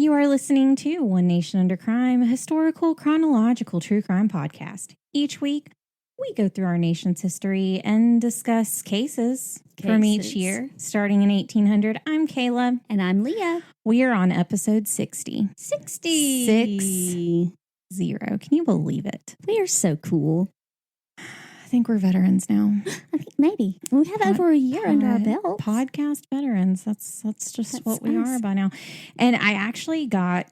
You are listening to One Nation Under Crime, a historical, chronological true crime podcast. Each week, we go through our nation's history and discuss cases from each year. Starting in 1800, I'm Kayla. And I'm Leah. We are on episode 60. 60. 60. Can you believe it? We are so cool. I think we're veterans now. I think maybe. We have over a year under our belt. Podcast veterans. That's what we are by now. And I actually got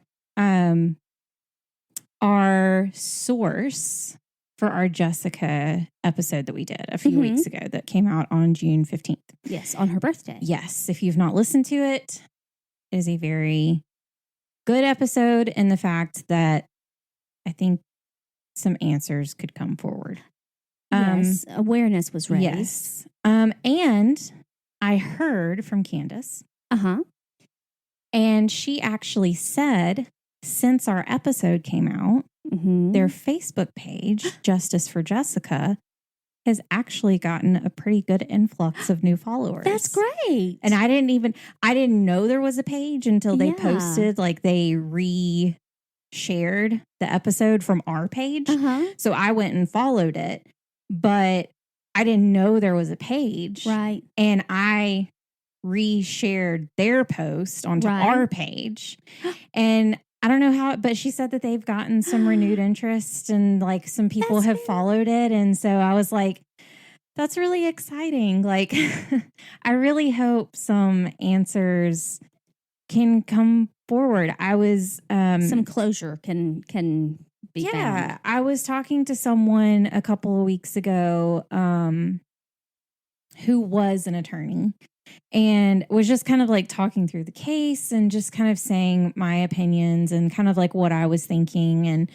our source for our Jessica episode that we did a few weeks ago that came out on June 15th. Yes, on her birthday. Yes. If you've not listened to it, it is a very good episode in the fact that I think some answers could come forward. Yes, awareness was raised. Yes. And I heard from Candace. And she actually said, since our episode came out, their Facebook page, Justice for Jessica, has actually gotten a pretty good influx of new followers. That's great. And I didn't know there was a page until they posted, like they re-shared the episode from our page. So I went and followed it. But I didn't know there was a page. Right. And I re-shared their post onto our page. And I don't know how, but she said that they've gotten some renewed interest and like some people have followed it. And so I was like, that's really exciting. Like, I really hope some answers can come forward. I was... some closure can be found. I was talking to someone a couple of weeks ago who was an attorney and was just kind of like talking through the case and just kind of saying my opinions and kind of like what I was thinking and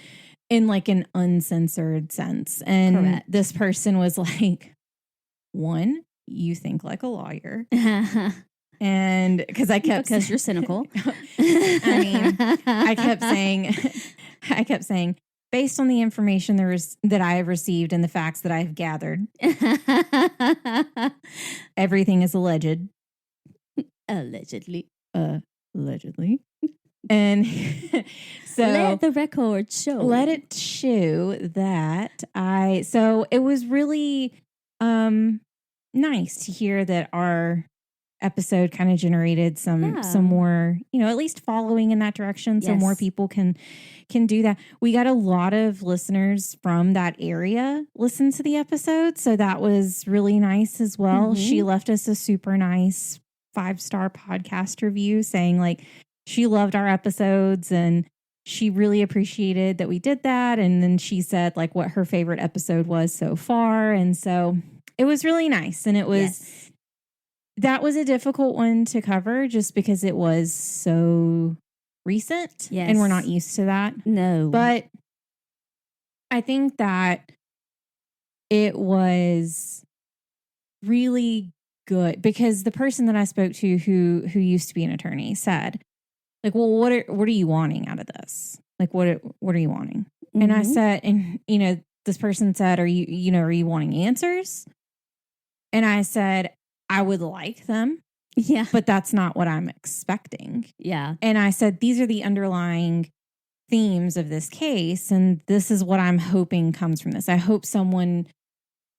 in like an uncensored sense. And this person was like, one, you think like a lawyer. And because you're cynical. I kept saying, based on the information that I have received and the facts that I have gathered, everything is alleged. Allegedly. And so let the record show. Let it show that so it was really nice to hear that our episode kind of generated some more, at least following in that direction. So more people can do that. We got a lot of listeners from that area listen to the episode. So that was really nice as well. She left us a super nice 5-star podcast review saying like she loved our episodes and she really appreciated that we did that. And then she said like what her favorite episode was so far. And so it was really nice. And it was, that was a difficult one to cover just because it was so recent and we're not used to that. No. But I think that it was really good because the person that I spoke to who used to be an attorney said, like, well, what are you wanting out of this? Like, what are you wanting? And I said, and this person said, are you wanting answers? And I said, I would like them. Yeah. But that's not what I'm expecting. Yeah. And I said, these are the underlying themes of this case. And this is what I'm hoping comes from this. I hope someone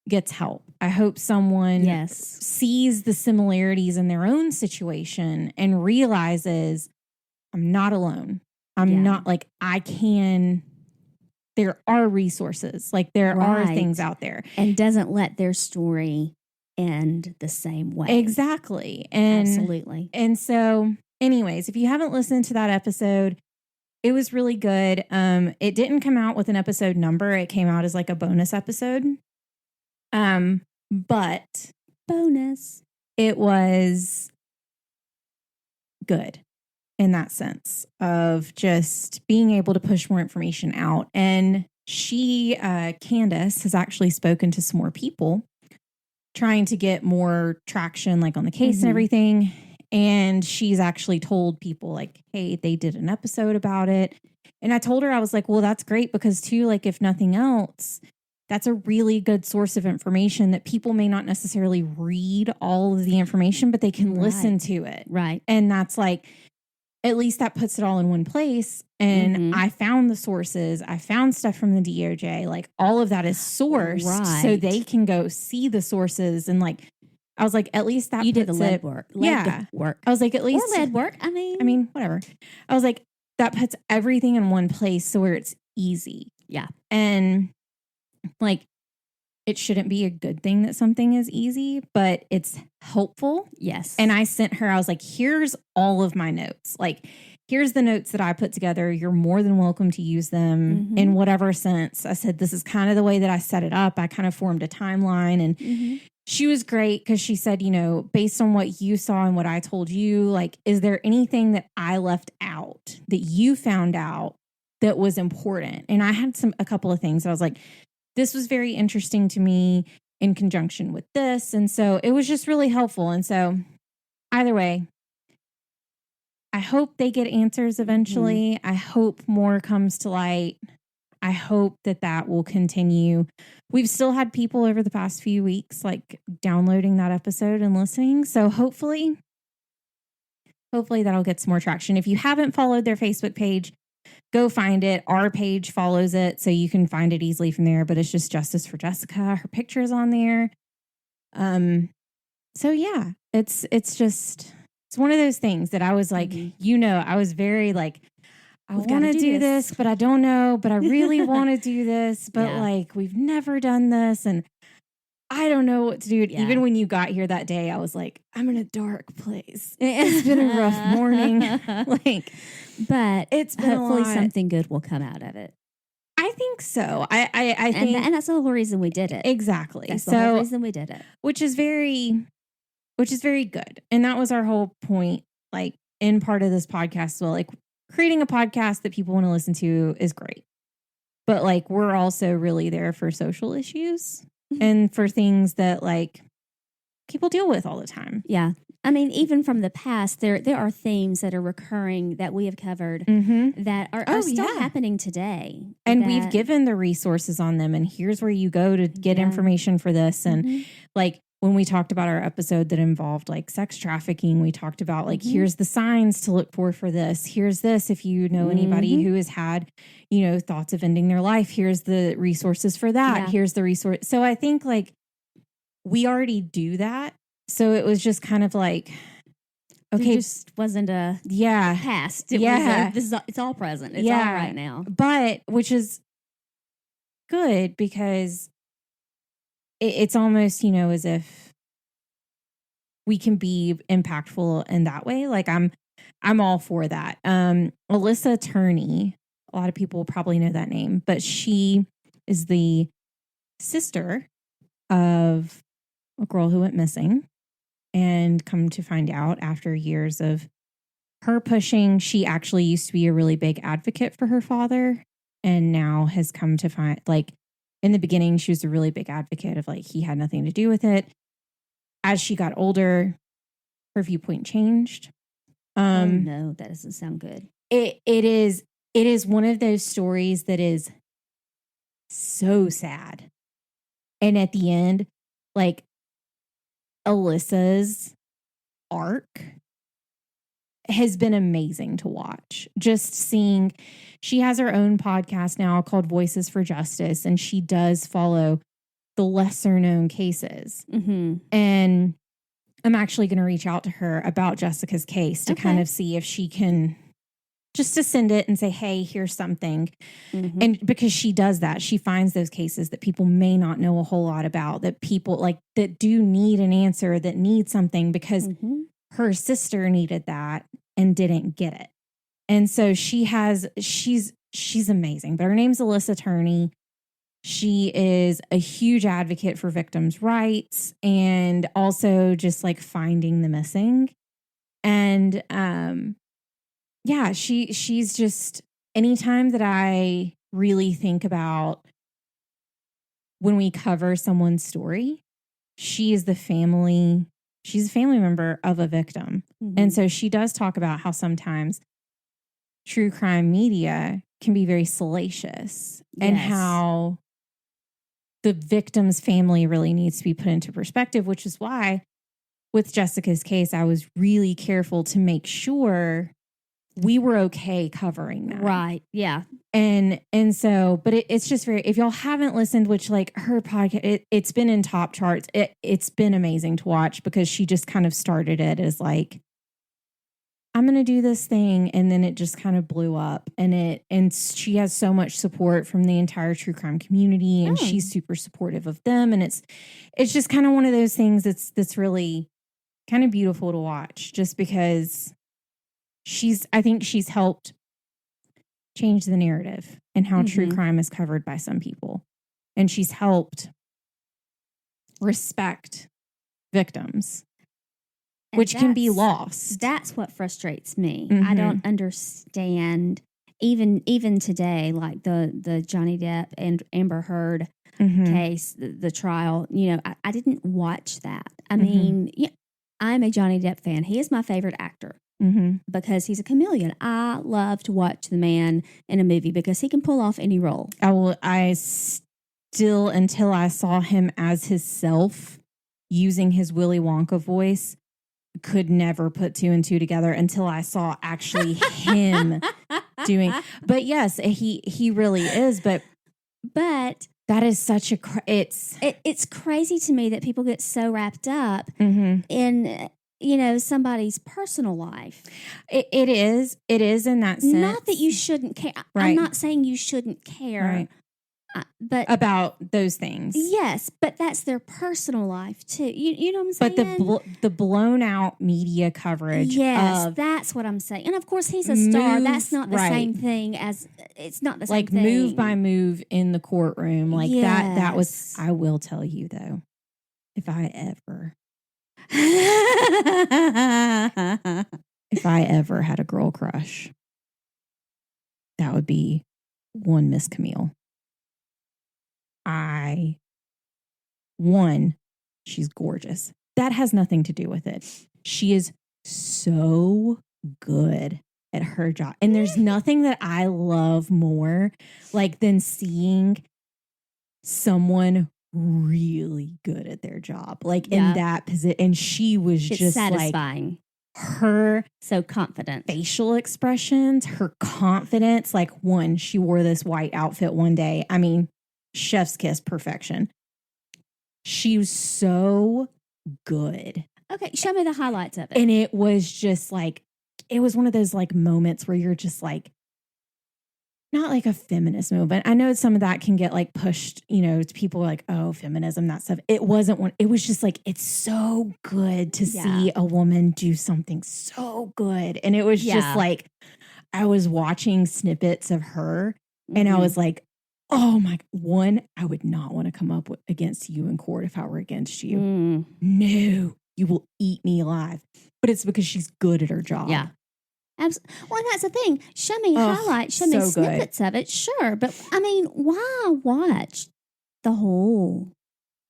gets help. I hope someone sees the similarities in their own situation and realizes I'm not alone. I'm not like there are resources. Like there are things out there. And doesn't let their story end the same way. Exactly. And absolutely. And so anyways, if you haven't listened to that episode, it was really good. It didn't come out with an episode number. It came out as like a bonus episode. But bonus. It was good in that sense of just being able to push more information out. And Candace has actually spoken to some more people trying to get more traction like on the case and everything. And she's actually told people like, hey, they did an episode about it. And I told her, I was like, well, that's great because too, like if nothing else, that's a really good source of information that people may not necessarily read all of the information, but they can listen to it. Right. And that's like, at least that puts it all in one place. And I found the sources. I found stuff from the DOJ. Like all of that is sourced so they can go see the sources. And like, I was like, at least that you did the lead work. I was like, at least or lead work. I mean, whatever. I was like, that puts everything in one place so where it's easy. Yeah. And like, it shouldn't be a good thing that something is easy, but it's helpful. Yes. And I sent her, I was like, here's all of my notes. Like, here's the notes that I put together. You're more than welcome to use them in whatever sense. I said, this is kind of the way that I set it up. I kind of formed a timeline. And she was great because she said, you know, based on what you saw and what I told you, like, is there anything that I left out that you found out that was important? And I had a couple of things. I was like, this was very interesting to me in conjunction with this. And so it was just really helpful. And so either way, I hope they get answers eventually. I hope more comes to light. I hope that will continue. We've still had people over the past few weeks like downloading that episode and listening. So hopefully that'll get some more traction. If you haven't followed their Facebook page, go find it. Our page follows it, so you can find it easily from there. But it's just Justice for Jessica. Her picture's on there. So yeah, it's one of those things that I was like, I was very like, I want to do this, but I don't know. But I really want to do this, but like we've never done this, and I don't know what to do. Yeah. Even when you got here that day, I was like, I'm in a dark place. It's been a rough morning. But it's been hopefully something good will come out of it. I think so. I think, and that's the whole reason we did it. Exactly. That's the whole reason we did it. Which is very good. And that was our whole point, like in part of this podcast. So like creating a podcast that people want to listen to is great. But like, we're also really there for social issues and for things that like people deal with all the time. Yeah. I mean, even from the past, there are themes that are recurring that we have covered that are still happening today. And we've given the resources on them. And here's where you go to get information for this. And like when we talked about our episode that involved like sex trafficking, we talked about like, here's the signs to look for this. Here's this. If you know anybody who has had, you know, thoughts of ending their life, here's the resources for that. Yeah. Here's the resource. So I think like we already do that. So it was just kind of like, okay, it just wasn't a past. It was it's all present. It's all right now. But which is good because it's almost, you know, as if we can be impactful in that way. Like I'm all for that. Alyssa Turney, a lot of people probably know that name, but she is the sister of a girl who went missing. And come to find out after years of her pushing, she actually used to be a really big advocate for her father. And now has come to find, like, in the beginning, she was a really big advocate of, like, he had nothing to do with it. As she got older, her viewpoint changed. Oh, no, that doesn't sound good. It is one of those stories that is so sad. And at the end, like, Alyssa's arc has been amazing to watch. Just seeing, she has her own podcast now called Voices for Justice, and she does follow the lesser known cases. And I'm actually going to reach out to her about Jessica's case to kind of see if she can just to send it and say, hey, here's something. And because she does that, she finds those cases that people may not know a whole lot about, that people like that do need an answer, that need something because her sister needed that and didn't get it. And so she's amazing, but her name's Alyssa Turney. She is a huge advocate for victims' rights and also just like finding the missing. And, she's just, anytime that I really think about when we cover someone's story, she's a family member of a victim. And so she does talk about how sometimes true crime media can be very salacious and how the victim's family really needs to be put into perspective, which is why with Jessica's case, I was really careful to make sure we were okay covering that. Right. Yeah. And so, but it's just very, if y'all haven't listened, which like her podcast, it's been in top charts. It's been amazing to watch because she just kind of started it as like, I'm going to do this thing. And then it just kind of blew up, and she has so much support from the entire true crime community, and she's super supportive of them. And it's just kind of one of those things that's really kind of beautiful to watch, just because I think she's helped change the narrative and how true crime is covered by some people. And she's helped respect victims, which can be lost. That's what frustrates me. I don't understand, even today, like the Johnny Depp and Amber Heard case, the trial. You know, I didn't watch that. I mean, yeah, I'm a Johnny Depp fan. He is my favorite actor. Because he's a chameleon. I love to watch the man in a movie because he can pull off any role. I still, until I saw him as himself using his Willy Wonka voice, could never put two and two together until I saw actually him doing. But yes, he really is. But that is such a it's crazy to me that people get so wrapped up in, you know, somebody's personal life. It is in that sense. Not that you shouldn't care. Right. I'm not saying you shouldn't care. Right. But about those things. Yes, but that's their personal life too. You know what I'm saying? But the blown out media coverage. Yes, that's what I'm saying. And of course, he's a star. That's not the same thing as it's not the same thing. Like move by move in the courtroom, like that was. I will tell you though, if I ever had a girl crush, that would be one Miss Camille. She's gorgeous. That has nothing to do with it. She is so good at her job. And there's nothing that I love more like than seeing someone really good at their job. Like in that position. And she was just satisfying. Like her so confident facial expressions, her confidence. Like she wore this white outfit one day. I mean, chef's kiss perfection. She was so good. Okay, show me the highlights of it. And it was just like, it was one of those like moments where you're just like, not like a feminist movement. I know some of that can get like pushed, you know, to people like, oh, feminism, that stuff. It wasn't one. It was just like, it's so good to see a woman do something so good. And it was just like, I was watching snippets of her and I was like, oh my, I would not want to come up against you in court if I were against you. No, you will eat me alive. But it's because she's good at her job. Yeah. Absolutely. Well, that's the thing. Show me highlights, show me snippets of it. Sure. But I mean, why watch the whole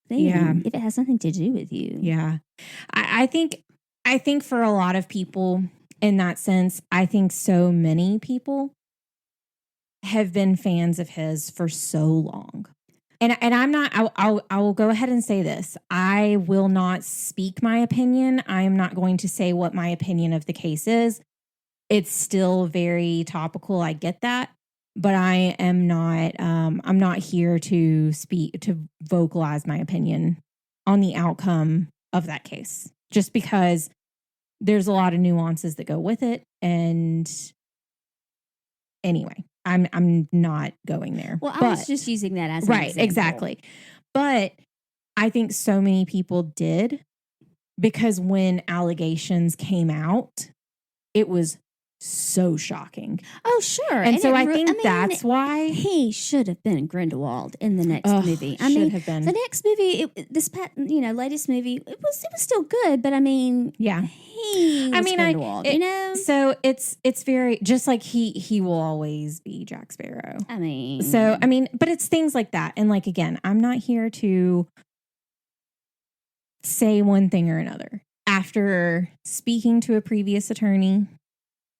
thing if it has nothing to do with you? Yeah. I think for a lot of people in that sense, I think so many people have been fans of his for so long. And I'm not, I will go ahead and say this. I will not speak my opinion. I am not going to say what my opinion of the case is. It's still very topical. I get that. But I am not, I'm not here to vocalize my opinion on the outcome of that case. Just because there's a lot of nuances that go with it. And anyway. I'm not going there. Well, I was just using that as an example. Exactly. But I think so many people did because when allegations came out, it was so shocking. Oh, sure. And so I think that's why he should have been Grindelwald in the next movie. I mean, the next movie, latest movie, it was still good, but I mean, he was Grindelwald, you know? So it's very, just like he will always be Jack Sparrow. I mean. So, but it's things like that. And like, again, I'm not here to say one thing or another. After speaking to a previous attorney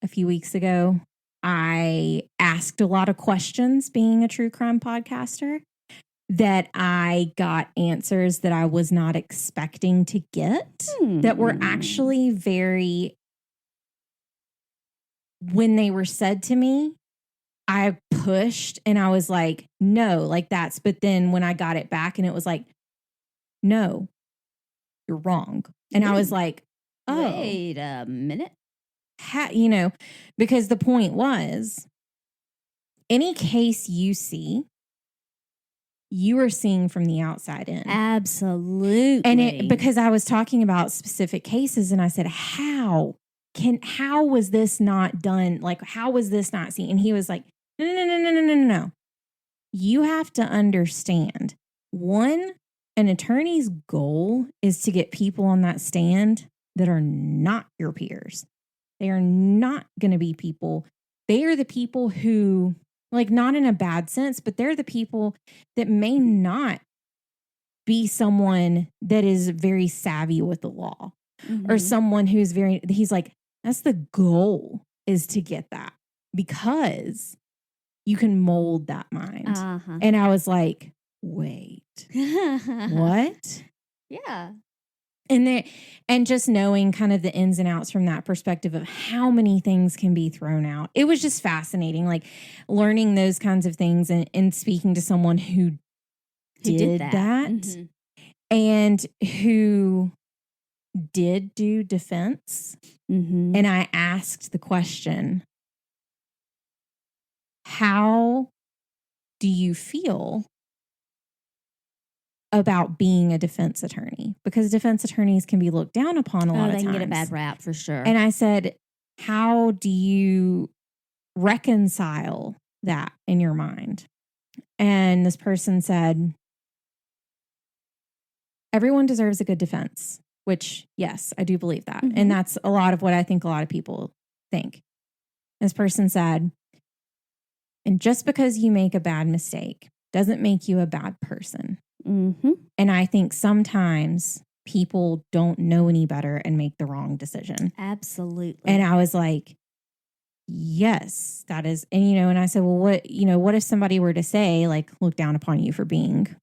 a few weeks ago, I asked a lot of questions being a true crime podcaster that I got answers that I was not expecting to get that were actually very when they were said to me, I pushed and I was like, no, like that's, but then when I got it back and it was like, no, you're wrong. And I was like, oh, wait a minute. Because the point was, any case you see, you are seeing from the outside in. Absolutely. And because I was talking about specific cases and I said, how was this not done? Like, how was this not seen? And he was like, no. You have to understand, one, an attorney's goal is to get people on that stand that are not your peers. They are not going to be people. They are the people who, like, not in a bad sense, but they're the people that may not be someone that is very savvy with the law or someone who's he's like, that's the goal, is to get that because you can mold that mind. And I was like, wait, what? Yeah. And just knowing kind of the ins and outs from that perspective of how many things can be thrown out. It was just fascinating, like learning those kinds of things and speaking to someone who did that and who did do defense. And I asked the question, how do you feel about being a defense attorney? Because defense attorneys can be looked down upon a lot of times. They can get a bad rap for sure. And I said, how do you reconcile that in your mind? And this person said, everyone deserves a good defense, which, yes, I do believe that. And that's a lot of what I think a lot of people think. This person said, and just because you make a bad mistake doesn't make you a bad person. And I think sometimes people don't know any better and make the wrong decision. Absolutely. And I was like, yes, that is. And, and I said, well, what if somebody were to say, like, look down upon you for being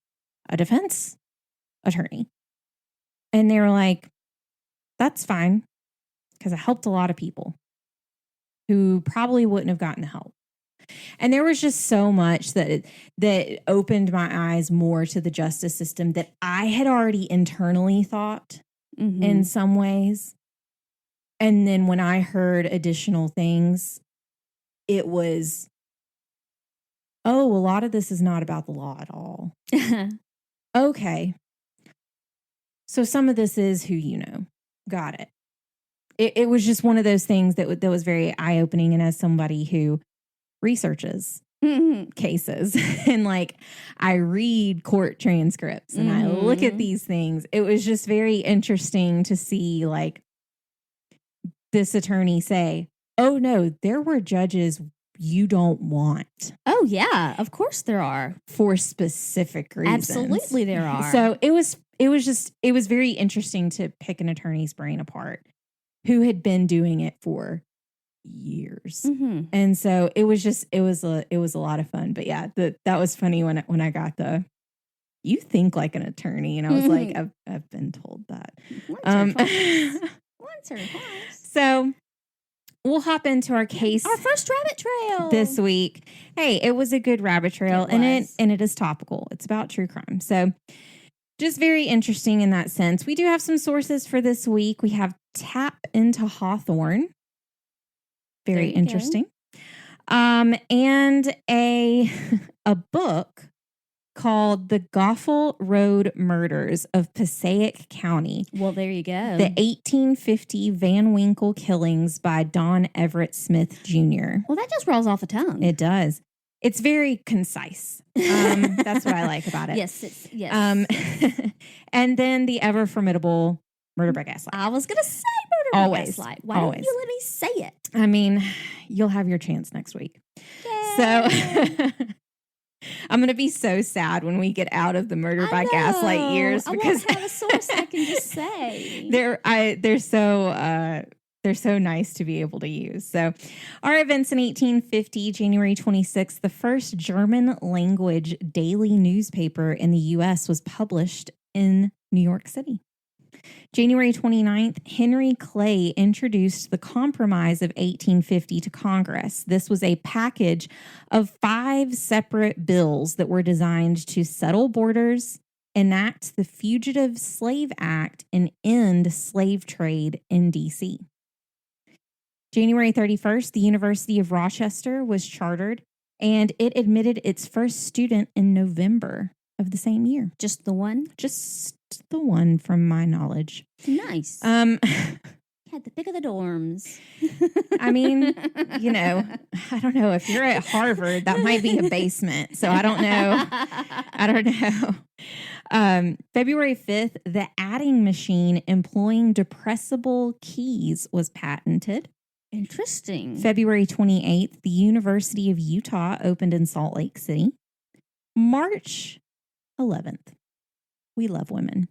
a defense attorney? And they were like, that's fine, because I helped a lot of people who probably wouldn't have gotten the help. And there was just so much that opened my eyes more to the justice system that I had already internally thought in some ways. And then when I heard additional things, it was, oh, a lot of this is not about the law at all. Okay. So some of this is who you know. Got it. It was just one of those things that was very eye-opening. And as somebody who researches cases and like I read court transcripts and I look at these things, it was just very interesting to see like this attorney say, oh no, there were judges you don't want. Oh yeah, of course there are, for specific reasons. Absolutely there are. So it was very interesting to pick an attorney's brain apart who had been doing it for years. And so it was a lot of fun. But yeah, that was funny when I got you think like an attorney, and I was like, I've been told that once or twice. So we'll hop into our case, our first rabbit trail this week. Hey, it was a good rabbit trail, and it is topical. It's about true crime, so just very interesting in that sense. We do have some sources for this week. We have Tap into Hawthorne. Very interesting. And a book called The Goffle Road Murders of Passaic County. Well, there you go. The 1850 Van Winkle Killings by Don Everett Smith Jr. Well, that just rolls off the tongue. It does. It's very concise. That's what I like about it. Yes. And then the ever formidable Murder by Gaslight. I was going to say Murder by Gaslight. Why don't you let me say it? I mean, you'll have your chance next week. Yay. So I'm going to be so sad when we get out of the Murder by Gaslight years, because I won't have a source I can just say. They're so nice to be able to use. So our events in 1850, January 26th, the first German language daily newspaper in the U.S. was published in New York City. January 29th, Henry Clay introduced the Compromise of 1850 to Congress. This was a package of 5 separate bills that were designed to settle borders, enact the Fugitive Slave Act, and end slave trade in D.C. January 31st, the University of Rochester was chartered, and it admitted its first student in November of the same year. Just the one? Just the one, from my knowledge. Nice. Had the pick of the dorms. I mean, I don't know. If you're at Harvard, that might be a basement. So I don't know. February 5th, the adding machine employing depressible keys was patented. Interesting. February 28th, the University of Utah opened in Salt Lake City. March 11th, we love women.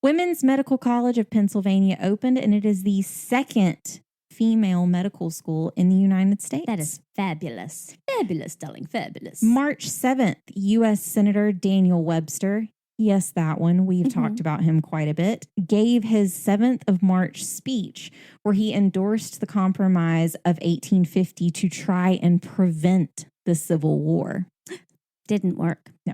Women's Medical College of Pennsylvania opened, and it is the second female medical school in the United States. That is fabulous. Fabulous, darling, fabulous. March 7th, U.S. Senator Daniel Webster, yes, that one, we've talked about him quite a bit, gave his 7th of March speech where he endorsed the Compromise of 1850 to try and prevent the Civil War. Didn't work. No.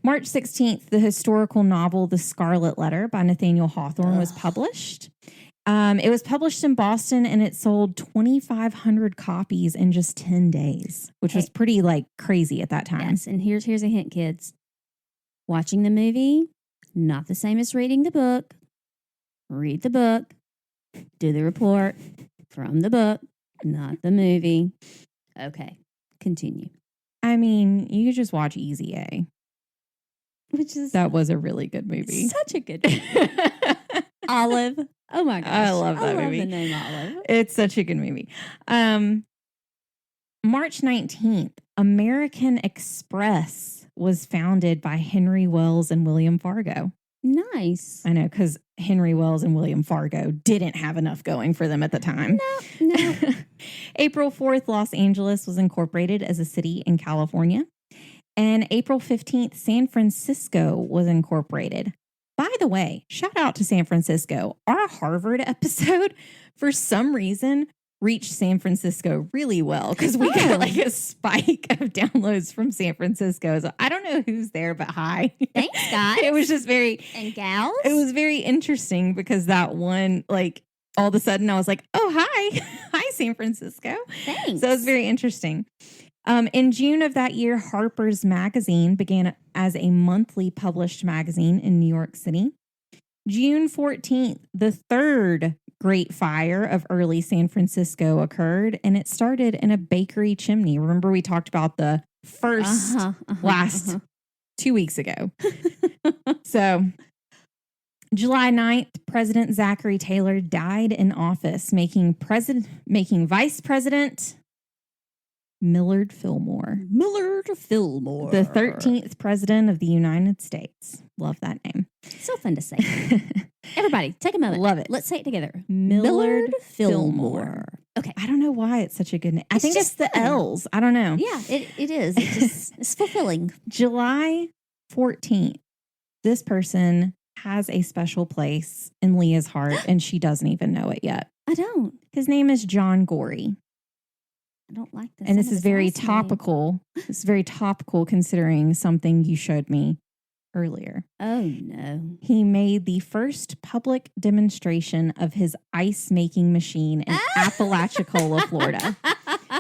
March 16th, the historical novel The Scarlet Letter by Nathaniel Hawthorne was published. It was published in Boston, and it sold 2,500 copies in just 10 days, which was pretty crazy at that time. Yes, and here's a hint, kids. Watching the movie, not the same as reading the book. Read the book, do the report from the book, not the movie. Okay, continue. I mean, you could just watch Easy A. That was a really good movie. Such a good movie. Olive. Oh my gosh. I love that movie. The name Olive. It's such a good movie. March 19th, American Express was founded by Henry Wells and William Fargo. Nice. I know, because Henry Wells and William Fargo didn't have enough going for them at the time. No. April 4th, Los Angeles was incorporated as a city in California. And April 15th, San Francisco was incorporated. By the way, shout out to San Francisco. Our Harvard episode, for some reason, reached San Francisco really well because we got a spike of downloads from San Francisco. So I don't know who's there, but hi. Thanks, guys. It was just and gals. It was very interesting because that one, all of a sudden I was like, oh, hi. Hi, San Francisco. Thanks. So it was very interesting. In June of that year, Harper's Magazine began as a monthly published magazine in New York City. June 14th, the third Great Fire of early San Francisco occurred, and it started in a bakery chimney. Remember, we talked about the first last 2 weeks ago. So, July 9th, President Zachary Taylor died in office, making Vice President Millard Fillmore. The 13th President of the United States. Love that name. So fun to say. Everybody, take a moment. Love it. Let's say it together. Millard Fillmore. Okay. I don't know why it's such a good name. I think it's the L's. I don't know. Yeah, it is. It's fulfilling. July 14th. This person has a special place in Leah's heart, and she doesn't even know it yet. I don't. His name is John Gorey. I don't like this. And this is very topical. This is very topical considering something you showed me earlier. Oh, no. He made the first public demonstration of his ice making machine in Apalachicola, Florida.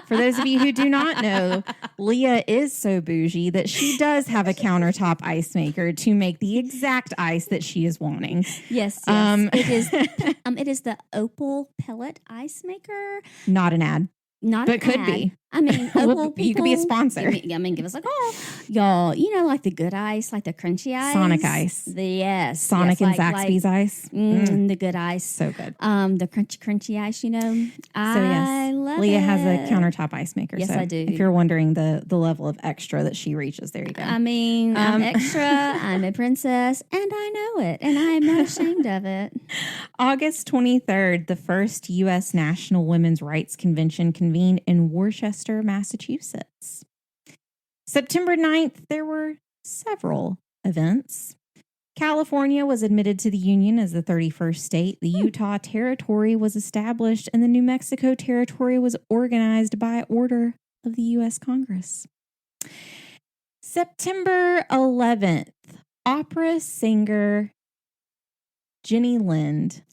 For those of you who do not know, Leah is so bougie that she does have a countertop ice maker to make the exact ice that she is wanting. Yes. It is the Opal pellet ice maker. Not an ad. But could be. I mean, Opal people, you could be a sponsor. Give us a call. Y'all, like the good ice, like the crunchy ice. Sonic ice. Sonic and Zaxby's ice. The good ice. So good. The crunchy ice, I love Leah it. has a countertop ice maker. Yes, so I do. If you're wondering the level of extra that she reaches, there you go. I mean, I'm extra. I'm a princess, and I know it, and I am not ashamed of it. August 23rd, the first U.S. National Women's Rights Convention convened in Worcester, Massachusetts. September 9th, there were several events. California was admitted to the Union as the 31st state. The Utah Territory was established, and the New Mexico Territory was organized by order of the U.S. Congress. September 11th, opera singer Jenny Lind,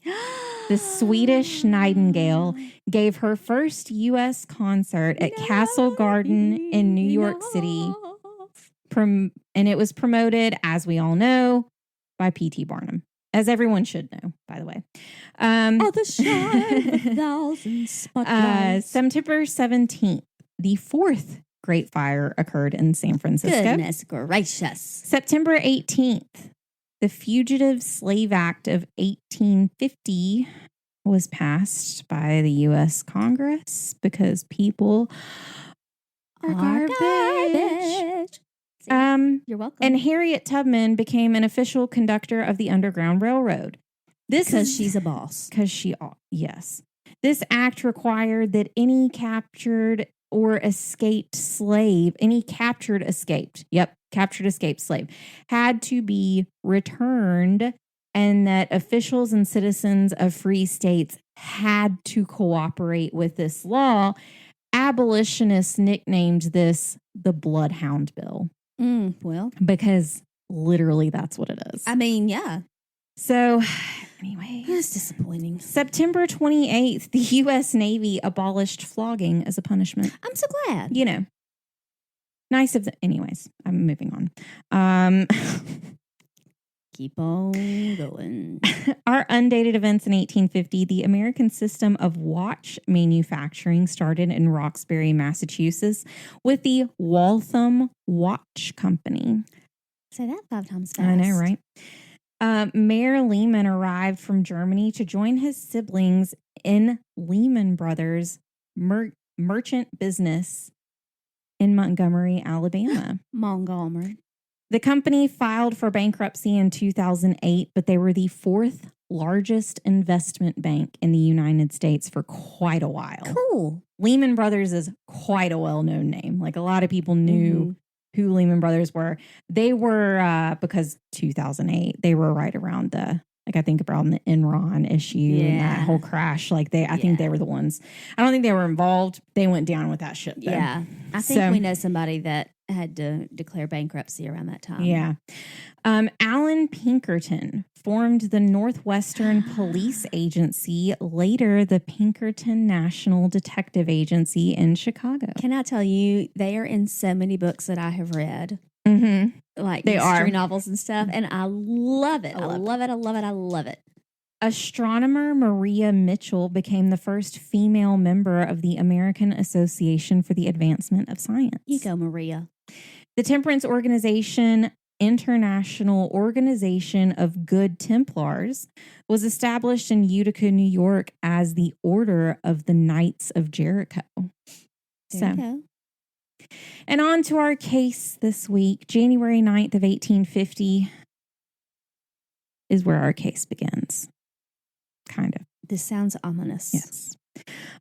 the Swedish Nightingale, gave her first U.S. concert at Castle Garden in New York City. And it was promoted, as we all know, by P.T. Barnum, as everyone should know, by the way. The shine of 1,000 spotlights. September 17th, the fourth Great Fire occurred in San Francisco. Goodness gracious. September 18th, the Fugitive Slave Act of 1850 was passed by the U.S. Congress because people are garbage. You're welcome. And Harriet Tubman became an official conductor of the Underground Railroad. Because she's a boss. Yes. This act required that any captured or escaped slave, captured escaped slave, had to be returned, and that officials and citizens of free states had to cooperate with this law. Abolitionists nicknamed this the Bloodhound Bill. Well, because literally that's what it is. I mean, yeah. So, anyway. That's disappointing. September 28th, the U.S. Navy abolished flogging as a punishment. I'm so glad. You know. Nice of them. Anyways, I'm moving on. Keep on going. Our undated events in 1850, the American system of watch manufacturing started in Roxbury, Massachusetts, with the Waltham Watch Company. Say that 5 times fast. I know, right? Mayor Lehman arrived from Germany to join his siblings in Lehman Brothers merchant business in Montgomery, Alabama. Montgomery. The company filed for bankruptcy in 2008, but they were the fourth largest investment bank in the United States for quite a while. Cool. Lehman Brothers is quite a well-known name. Like, a lot of people knew who Lehman Brothers were. They were, because 2008, they were right around I think around the Enron issue and that whole crash. I think they were the ones. I don't think they were involved. They went down with that shit, though. Yeah. I think we know somebody that had to declare bankruptcy around that time. Yeah. Alan Pinkerton formed the Northwestern Police Agency, later the Pinkerton National Detective Agency in Chicago. Can I tell you, they are in so many books that I have read. Mm-hmm. Like they mystery are novels and stuff. And I love it. I love it. Astronomer Maria Mitchell became the first female member of the American Association for the Advancement of Science. You go, Maria. The temperance organization, International Organization of Good Templars, was established in Utica, New York as the Order of the Knights of Jericho. There you go. And on to our case this week. January 9th of 1850 is where our case begins. Kind of. This sounds ominous. Yes.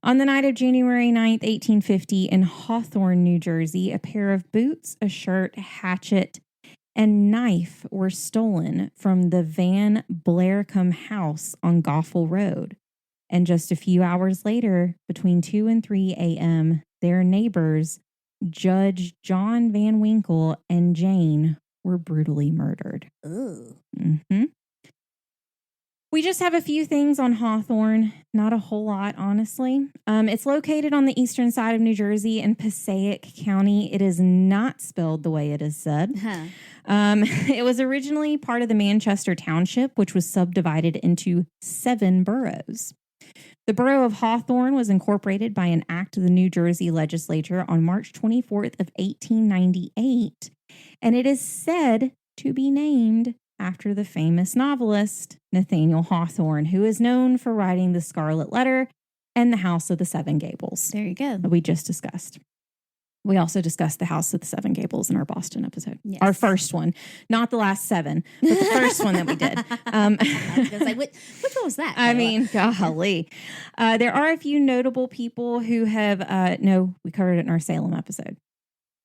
On the night of January 9th, 1850, in Hawthorne, New Jersey, a pair of boots, a shirt, hatchet, and knife were stolen from the Van Blaircombe house on Goffle Road. And just a few hours later, between 2 and 3 a.m., their neighbors, Judge John Van Winkle and Jane, were brutally murdered. Ooh. Mm-hmm. We just have a few things on Hawthorne. Not a whole lot, honestly. It's located on the eastern side of New Jersey in Passaic County. It is not spelled the way it is said. It was originally part of the Manchester Township, which was subdivided into 7 boroughs. The borough of Hawthorne was incorporated by an act of the New Jersey legislature on March 24th of 1898, and it is said to be named after the famous novelist Nathaniel Hawthorne, who is known for writing The Scarlet Letter and The House of the Seven Gables. There you go. That we just discussed. We also discussed The House of the Seven Gables in our Boston episode. Yes. Our first one. Not the last 7, but the first one that we did. I was going to say, which one was that? I mean, golly. There are a few notable people who have, we covered it in our Salem episode.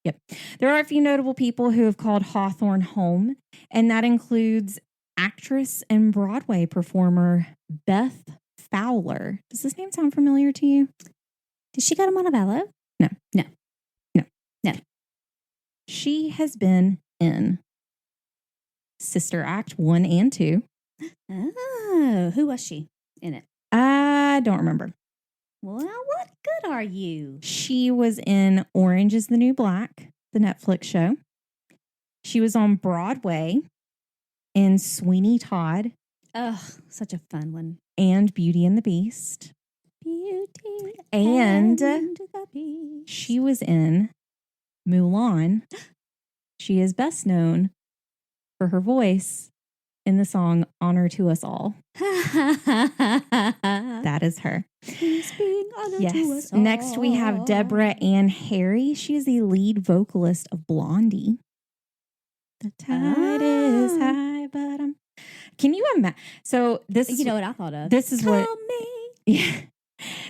Yep. There are a few notable people who have called Hawthorne home, and that includes actress and Broadway performer Beth Fowler. Does this name sound familiar to you? Did she go to Montevallo? No. No. No. No. She has been in Sister Act 1 and 2. Oh, who was she in it? I don't remember. Well, what good are you? She was in Orange is the New Black, the Netflix show. She was on Broadway in Sweeney Todd. Oh, such a fun one. And Beauty and the Beast. Beauty and the Beast. She was in Mulan. She is best known for her voice in the song Honor to Us All. That is her. He's being honored to us all. Next we have Deborah Ann Harry. She is the lead vocalist of Blondie. The tide is high, but I'm... Can you imagine? So this is... You know what I thought of? This is Call what... me. Yeah.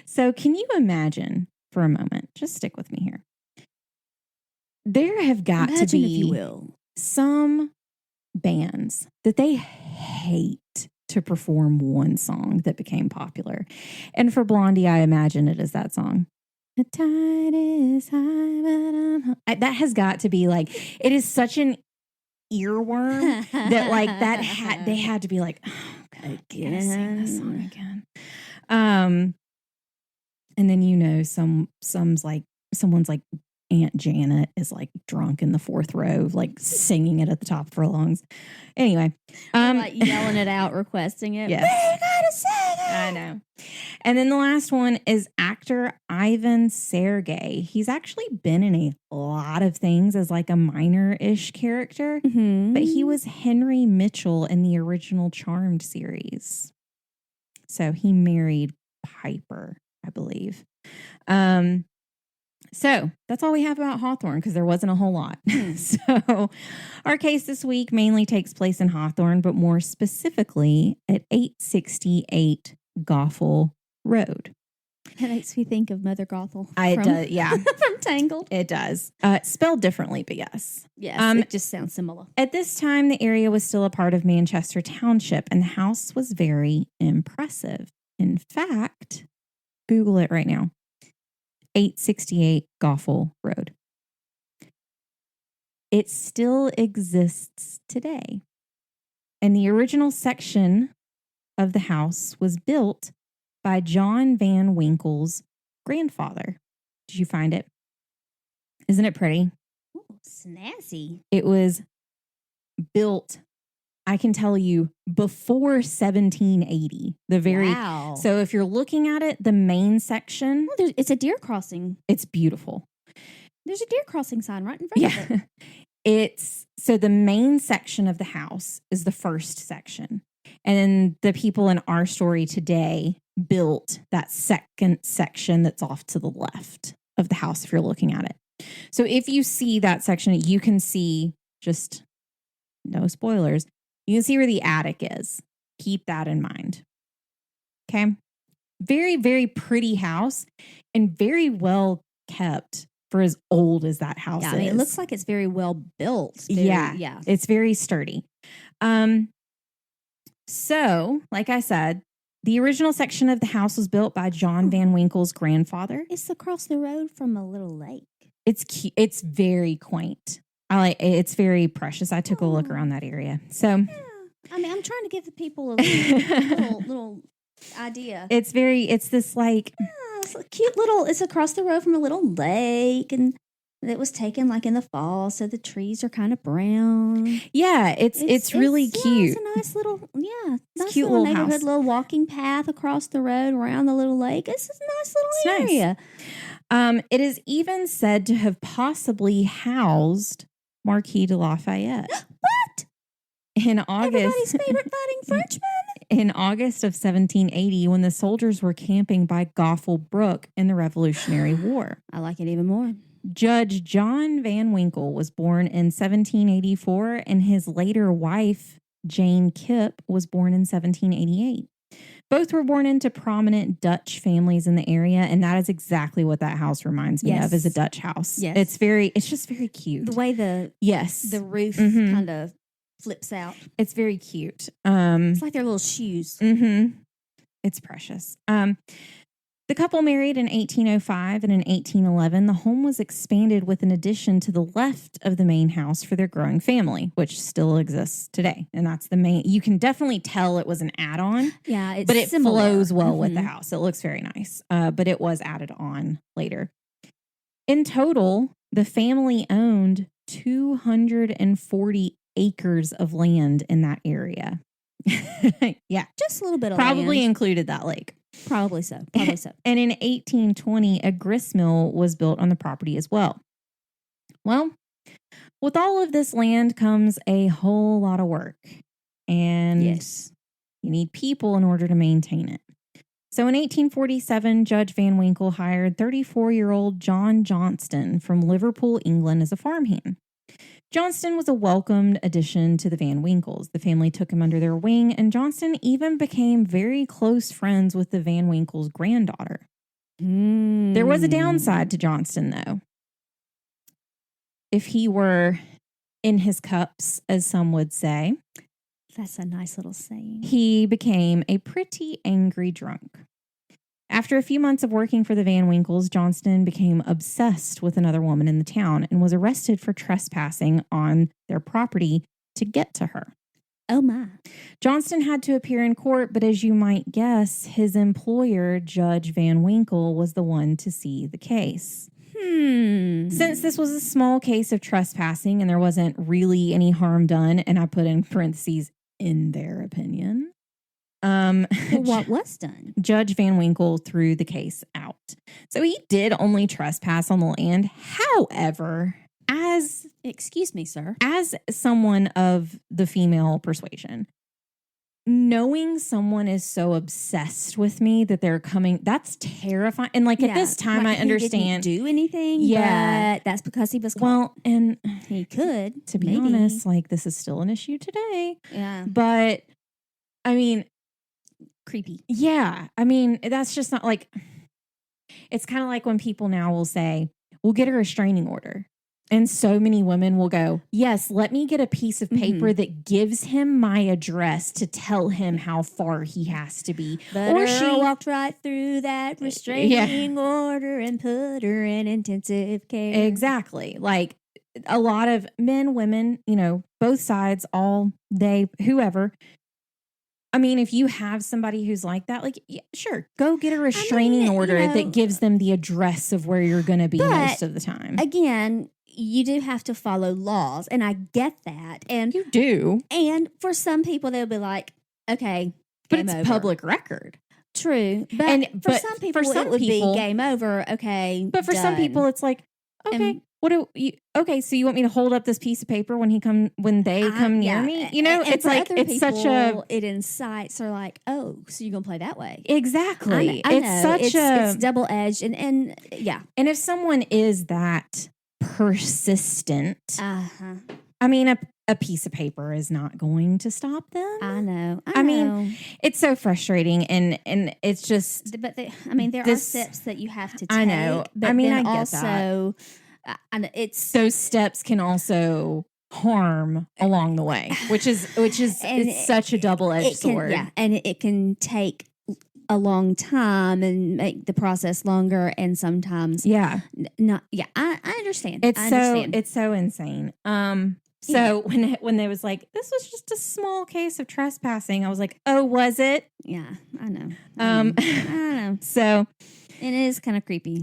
So can you imagine for a moment? Just stick with me here. There have got to be, if you will, some bands that they hate to perform one song that became popular. And for Blondie, I imagine it is that song. The tide is high, but I'm... That has got to be like, it is such an earworm that like they had to be like, oh, God, I gotta sing this song again. And then someone's like Aunt Janet is like drunk in the fourth row, like singing it at the top of her lungs. Anyway, like yelling it out, requesting it. Yes. We gotta sing it. I know. And then the last one is actor Ivan Sergey. He's actually been in a lot of things as like a minor-ish character, but he was Henry Mitchell in the original Charmed series. So he married Piper, I believe. So that's all we have about Hawthorne because there wasn't a whole lot. So our case this week mainly takes place in Hawthorne, but more specifically at 868 Goffle Road. That makes me think of Mother Gothel. It does, yeah. From Tangled. It does. Spelled differently, but yes. Yes, it just sounds similar. At this time, the area was still a part of Manchester Township, and the house was very impressive. In fact, Google it right now. 868 Goffle Road. It still exists today. And the original section of the house was built by John Van Winkle's grandfather. Did you find it? Isn't it pretty? Ooh, snazzy. It was built, I can tell you, before 1780. Wow. So if you're looking at it, the main section. Well, it's a deer crossing. It's beautiful. There's a deer crossing sign right in front of it. So the main section of the house is the first section. And the people in our story today built that second section that's off to the left of the house if you're looking at it. So if you see that section, you can see, just no spoilers, you can see where the attic is. Keep that in mind. Okay. Very, very pretty house and very well kept for as old as that house is. I mean, it looks like it's very well built. Yeah. It's very sturdy. So, like I said, the original section of the house was built by John Van Winkle's grandfather. It's across the road from a little lake. It's cute. It's very quaint. It's very precious. I took a look around that area. So, yeah. I mean, I'm trying to give the people a little idea. It's this like, it's a cute little. It's across the road from a little lake, and it was taken like in the fall, so the trees are kind of brown. Yeah, it's really cute. It's a nice little, nice cute little little neighborhood, house. Little walking path across the road around the little lake. It's a nice little area. Nice. It is even said to have possibly housed Marquis de Lafayette. What? In August, everybody's favorite fighting Frenchman. In August of 1780, when the soldiers were camping by Goffle Brook in the Revolutionary War. I like it even more. Judge John Van Winkle was born in 1784, and his later wife, Jane Kipp, was born in 1788. Both were born into prominent Dutch families in the area, and that is exactly what that house reminds me of, is a Dutch house. Yes. It's just very cute. The way the roof kind of flips out. It's very cute. It's like their little shoes. Mm-hmm. It's precious. The couple married in 1805, and in 1811, the home was expanded with an addition to the left of the main house for their growing family, which still exists today. And that's the main. You can definitely tell it was an add-on. Yeah, but it flows well with the house. It looks very nice. But it was added on later. In total, the family owned 240 acres of land in that area. Yeah, just a little bit of probably land. Included that lake. Probably so. And in 1820, a grist mill was built on the property as well. Well, with all of this land comes a whole lot of work. And yes, you need people in order to maintain it. So in 1847, Judge Van Winkle hired 34-year-old John Johnston from Liverpool, England, as a farmhand. Johnston was a welcomed addition to the Van Winkles. The family took him under their wing, and Johnston even became very close friends with the Van Winkles' granddaughter. There was a downside to Johnston, though. If he were in his cups, as some would say. That's a nice little saying. He became a pretty angry drunk. After a few months of working for the Van Winkles, Johnston became obsessed with another woman in the town and was arrested for trespassing on their property to get to her. Oh, my. Johnston had to appear in court, but as you might guess, his employer, Judge Van Winkle, was the one to see the case. Since this was a small case of trespassing and there wasn't really any harm done, and I put in parentheses, in their opinion, well, what was done? Judge Van Winkle threw the case out. So he did only trespass on the land. However, excuse me, sir, as someone of the female persuasion, knowing someone is so obsessed with me that they're coming, that's terrifying. And at this time, I understand. He didn't do anything, but that's because he was caught. Well, and he could, to be honest, this is still an issue today. Yeah. But, I mean, creepy. Yeah. I mean, that's just not it's kind of like when people now will say, we'll get a restraining order. And so many women will go, yes, let me get a piece of paper that gives him my address to tell him how far he has to be. But or she walked right through that restraining order and put her in intensive care. Exactly. A lot of men, women, both sides, all day, whoever. I mean, if you have somebody who's like that, sure, go get a restraining order that gives them the address of where you're going to be most of the time. Again, you do have to follow laws, and I get that. And you do. And for some people, they'll be like, okay, but it's over. Public record. True. But for some people, it would be game over. Okay. But for some people, it's like, okay, so you want me to hold up this piece of paper when they come near me? It's it's such a, it incites or oh, so you're going to play that way. Exactly. It's double edged and yeah. And if someone is that persistent, I mean, a piece of paper is not going to stop them. I know. I mean, it's so frustrating, and it's just. But there are steps that you have to take. I know. But I mean, I get also, that. Those steps can also harm along the way, which is it's such a double-edged sword. Yeah, and it can take a long time and make the process longer, and sometimes not. Yeah, I understand. It's so insane. So when they was like, this was just a small case of trespassing, I was like, oh, was it? Yeah, I know. I know. So it is kind of creepy.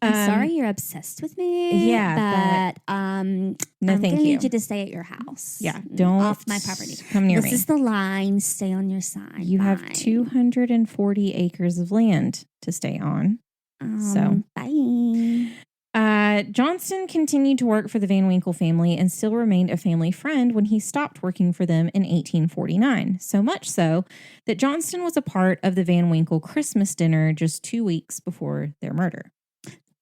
I'm sorry you're obsessed with me. Yeah, but no, I'm thank gonna you. need you to stay at your house. Yeah, don't off my property. Come near me. This is the line. Stay on your side. You have 240 acres of land to stay on. Bye. Johnston continued to work for the Van Winkle family and still remained a family friend when he stopped working for them in 1849. So much so that Johnston was a part of the Van Winkle Christmas dinner just 2 weeks before their murder.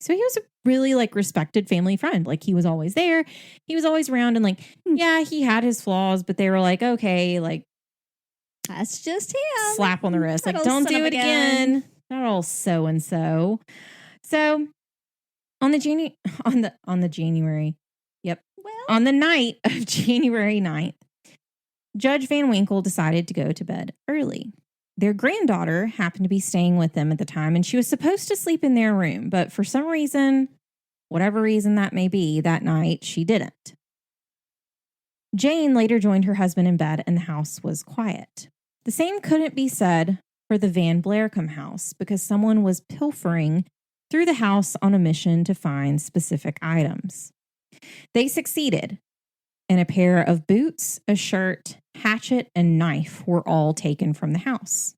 So he was a really respected family friend. He was always there. He was always around, and yeah, he had his flaws, but they were okay, that's just him. Slap on the wrist. Don't do it again. Not all so-and-so. So on the January. Yep. Well, On the night of January 9th, Judge Van Winkle decided to go to bed early. Their granddaughter happened to be staying with them at the time, and she was supposed to sleep in their room, but for some reason, whatever reason that may be, that night she didn't. Jane later joined her husband in bed, and the house was quiet. The same couldn't be said for the Van Blarcombe house because someone was pilfering through the house on a mission to find specific items. They succeeded, and a pair of boots, a shirt, hatchet, and knife were all taken from the house.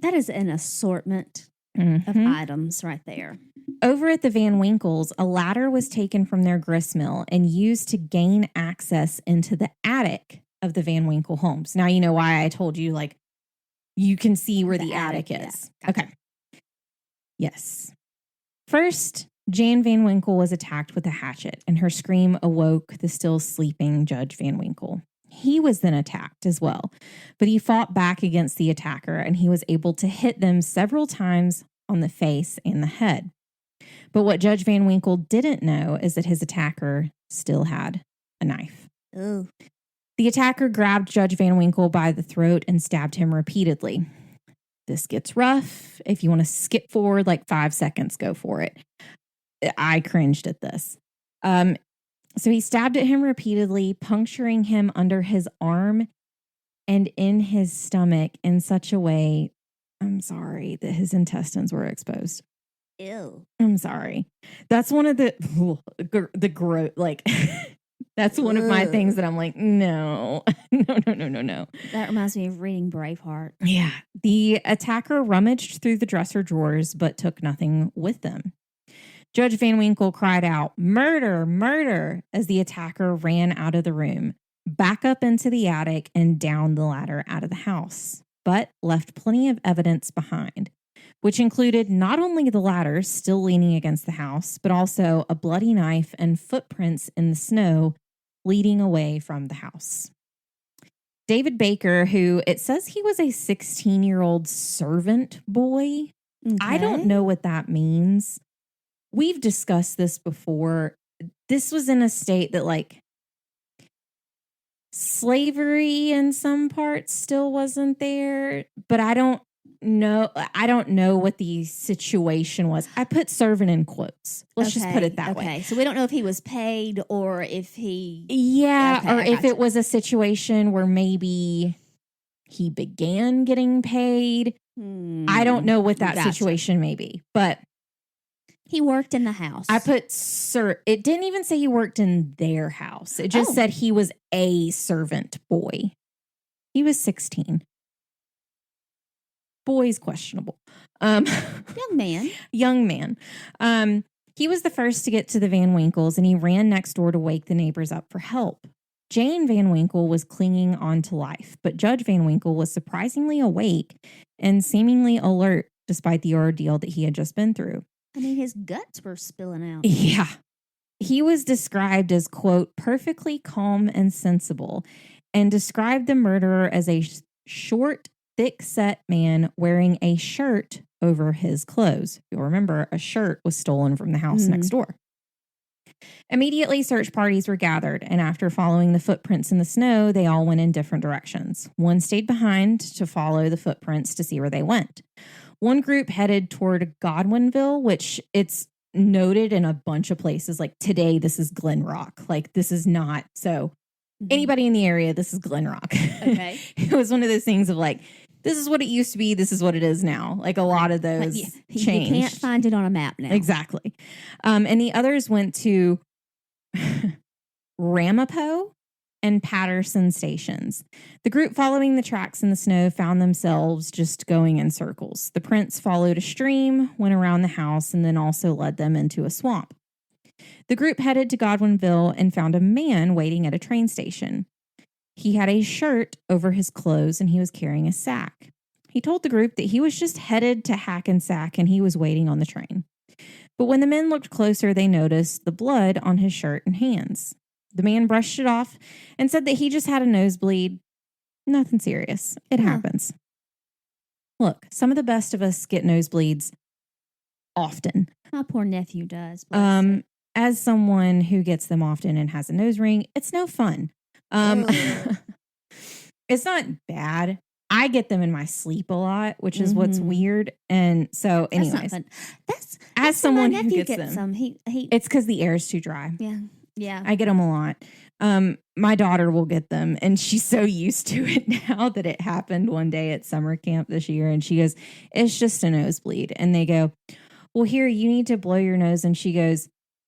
That is an assortment of items right there. Over at the Van Winkles, a ladder was taken from their gristmill and used to gain access into the attic of the Van Winkle homes. Now you know why I told you, like, you can see where the attic is. Yeah. Gotcha. Okay. Yes. First, Jane Van Winkle was attacked with a hatchet, and her scream awoke the still sleeping Judge Van Winkle. He was then attacked as well, but he fought back against the attacker, and he was able to hit them several times on the face and the head. But what Judge Van Winkle didn't know is that his attacker still had a knife. Ooh. The attacker grabbed Judge Van Winkle by the throat and stabbed him repeatedly. This gets rough. If you want to skip forward like 5 seconds, go for it. I cringed at this. So he stabbed at him repeatedly, puncturing him under his arm and in his stomach in such a way, I'm sorry, that his intestines were exposed. Ew. I'm sorry. That's one of the gross, like, that's one of my things that I'm like, no. That reminds me of reading Braveheart. Yeah. The attacker rummaged through the dresser drawers, but took nothing with them. Judge Van Winkle cried out, "Murder, murder," as the attacker ran out of the room, back up into the attic and down the ladder out of the house, but left plenty of evidence behind, which included not only the ladder still leaning against the house, but also a bloody knife and footprints in the snow leading away from the house. David Baker, who it says he was a 16-year-old servant boy. Okay. I don't know what that means. We've discussed this before. This was in a state that, like, slavery in some parts still wasn't there, but I don't know what the situation was. I put servant in quotes. Let's just put it that way. So we don't know if he was paid or if he... Yeah, or if it was a situation where maybe he began getting paid. I don't know what that situation may be, but... He worked in the house. I put it didn't even say he worked in their house. It just said he was a servant boy. He was 16. Boy's questionable. Young man. He was the first to get to the Van Winkles, and he ran next door to wake the neighbors up for help. Jane Van Winkle was clinging on to life, but Judge Van Winkle was surprisingly awake and seemingly alert despite the ordeal that he had just been through. I mean, his guts were spilling out. Yeah. He was described as, quote, perfectly calm and sensible, and described the murderer as a short, thick-set man wearing a shirt over his clothes. You'll remember a shirt was stolen from the house next door. Immediately, search parties were gathered, and after following the footprints in the snow, they all went in different directions. One stayed behind to follow the footprints to see where they went. One group headed toward Godwinville, which it's noted in a bunch of places. Like today, this is Glen Rock. Like this is not. So anybody in the area, this is Glen Rock. Okay. It was one of those things of like, this is what it used to be. This is what it is now. Like a lot of those changed. You can't find it on a map now. Exactly. And the others went to Ramapo and Patterson stations. The group following the tracks in the snow found themselves just going in circles. The prints followed a stream, went around the house, and then also led them into a swamp. The group headed to Godwinville and found a man waiting at a train station. He had a shirt over his clothes and he was carrying a sack. He told the group that he was just headed to Hackensack and he was waiting on the train. But when the men looked closer, they noticed the blood on his shirt and hands. The man brushed it off and said that he just had a nosebleed. Nothing serious. It happens. Look, some of the best of us get nosebleeds often. My poor nephew does. as someone who gets them often and has a nose ring, it's no fun. It's not bad. I get them in my sleep a lot, which is what's weird. And so, anyways, that's as someone who gets them, some. it's because the air is too dry. Yeah. I get them a lot. My daughter will get them, and she's so used to it now that it happened one day at summer camp this year. And she goes, "It's just a nosebleed." And they go, "Well, here, you need to blow your nose." And she goes,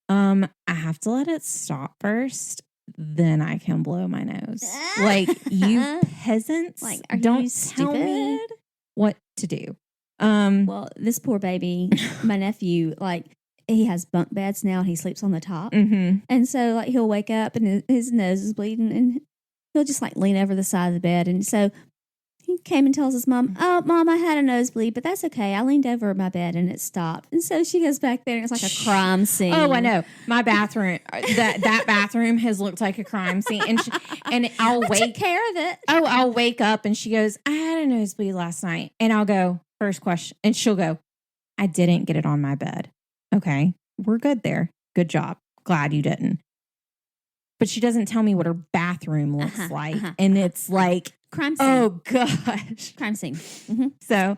"I have to let it stop first. Then I can blow my nose." Like, you peasants, like, don't tell me what to do. Well, this poor baby, my nephew, like, he has bunk beds now and he sleeps on the top. And so, like, he'll wake up and his nose is bleeding and he'll just, like, lean over the side of the bed. And so he came and tells his mom, "Oh, Mom, I had a nosebleed, but that's okay. I leaned over my bed and it stopped." And so she goes back there and it's like a crime scene. Oh, I know. My bathroom, that bathroom has looked like a crime scene. And I'll take care of it. Oh, I'll wake up and she goes, "I had a nosebleed last night." And I'll go, "First question." And she'll go, "I didn't get it on my bed." Okay, we're good there. Good job. Glad you didn't. But she doesn't tell me what her bathroom looks like. And it's like, crime scene. Oh, gosh. Crime scene. So,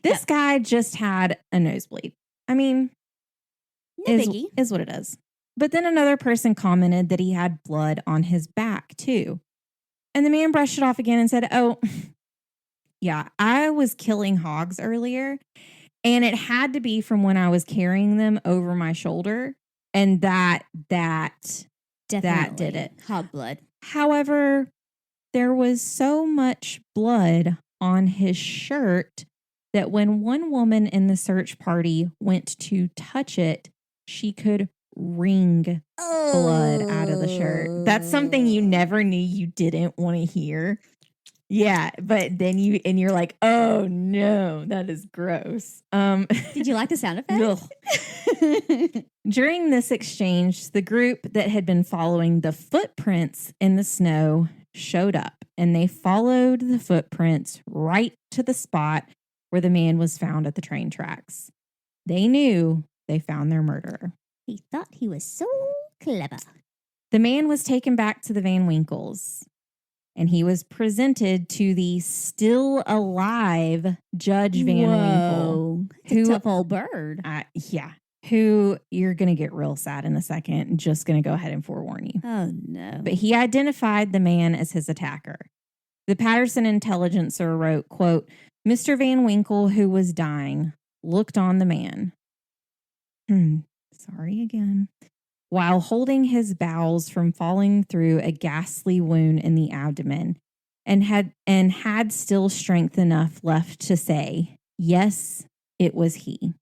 this guy just had a nosebleed. I mean, is what it is. But then another person commented that he had blood on his back, too. And the man brushed it off again and said, "Oh, yeah, I was killing hogs earlier. And it had to be from when I was carrying them over my shoulder. And that did it. Hog blood. However, there was so much blood on his shirt that when one woman in the search party went to touch it, she could wring blood out of the shirt." That's something you never knew you didn't want to hear. Yeah, but then you're like, "Oh no, that is gross." Did you like the sound effect? During this exchange, the group that had been following the footprints in the snow showed up, and they followed the footprints right to the spot where the man was found at the train tracks. They knew they found their murderer. He thought he was so clever. The man was taken back to the Van Winkles, and he was presented to the still alive Judge Van Winkle. Who, tough old bird. Who you're going to get real sad in a second. I'm just going to go ahead and forewarn you. Oh, no. But he identified the man as his attacker. The Patterson Intelligencer wrote, quote, "Mr. Van Winkle, who was dying, looked on the man." Sorry again. While holding his bowels from falling through a ghastly wound in the abdomen, and had still strength enough left to say, "Yes, it was he."